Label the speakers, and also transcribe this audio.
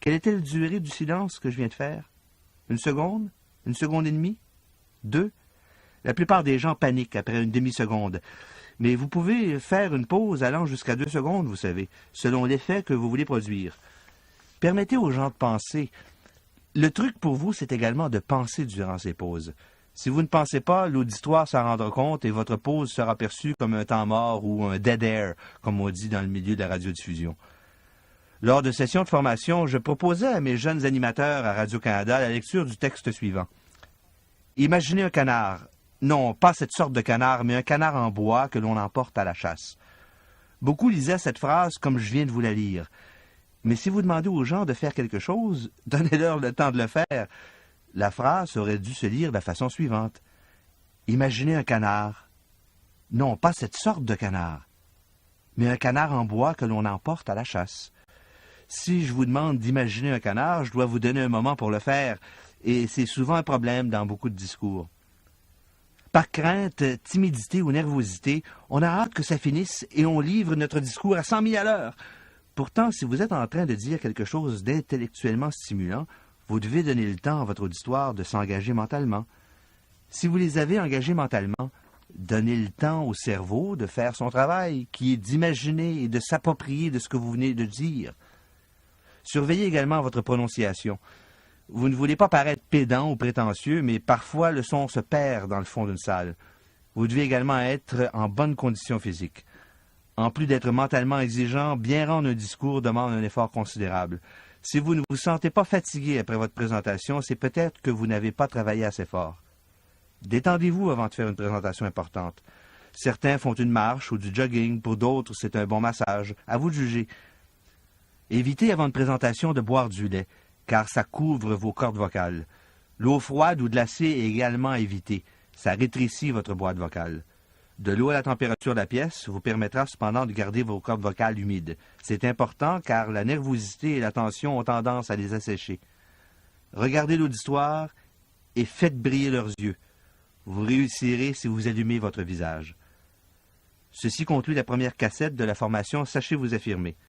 Speaker 1: Quelle était la durée du silence que je viens de faire? 1 seconde? 1 seconde et demie? 2? La plupart des gens paniquent après une demi-seconde. Mais vous pouvez faire une pause allant jusqu'à 2 secondes, vous savez, selon l'effet que vous voulez produire. Permettez aux gens de penser. Le truc pour vous, c'est également de penser durant ces pauses. Si vous ne pensez pas, l'auditoire s'en rendra compte et votre pause sera perçue comme un temps mort ou un dead air, comme on dit dans le milieu de la radiodiffusion. Lors de sessions de formation, je proposais à mes jeunes animateurs à Radio-Canada la lecture du texte suivant. Imaginez un canard. Non, pas cette sorte de canard, mais un canard en bois que l'on emporte à la chasse. Beaucoup lisaient cette phrase comme je viens de vous la lire. Mais si vous demandez aux gens de faire quelque chose, donnez-leur le temps de le faire. La phrase aurait dû se lire de la façon suivante. Imaginez un canard. Non, pas cette sorte de canard, mais un canard en bois que l'on emporte à la chasse. Si je vous demande d'imaginer un canard, je dois vous donner un moment pour le faire, et c'est souvent un problème dans beaucoup de discours. Par crainte, timidité ou nervosité, on a hâte que ça finisse et on livre notre discours à 100 000 à l'heure. Pourtant, si vous êtes en train de dire quelque chose d'intellectuellement stimulant, vous devez donner le temps à votre auditoire de s'engager mentalement. Si vous les avez engagés mentalement, donnez le temps au cerveau de faire son travail, qui est d'imaginer et de s'approprier de ce que vous venez de dire. Surveillez également votre prononciation. Vous ne voulez pas paraître pédant ou prétentieux, mais parfois le son se perd dans le fond d'une salle. Vous devez également être en bonne condition physique. En plus d'être mentalement exigeant, bien rendre un discours demande un effort considérable. Si vous ne vous sentez pas fatigué après votre présentation, c'est peut-être que vous n'avez pas travaillé assez fort. Détendez-vous avant de faire une présentation importante. Certains font une marche ou du jogging, pour d'autres c'est un bon massage. À vous de juger. Évitez avant une présentation de boire du lait, car ça couvre vos cordes vocales. L'eau froide ou glacée est également à éviter. Ça rétrécit votre boîte vocale. De l'eau à la température de la pièce vous permettra cependant de garder vos cordes vocales humides. C'est important car la nervosité et la tension ont tendance à les assécher. Regardez l'auditoire et faites briller leurs yeux. Vous réussirez si vous allumez votre visage. Ceci conclut la première cassette de la formation Sachez vous affirmer.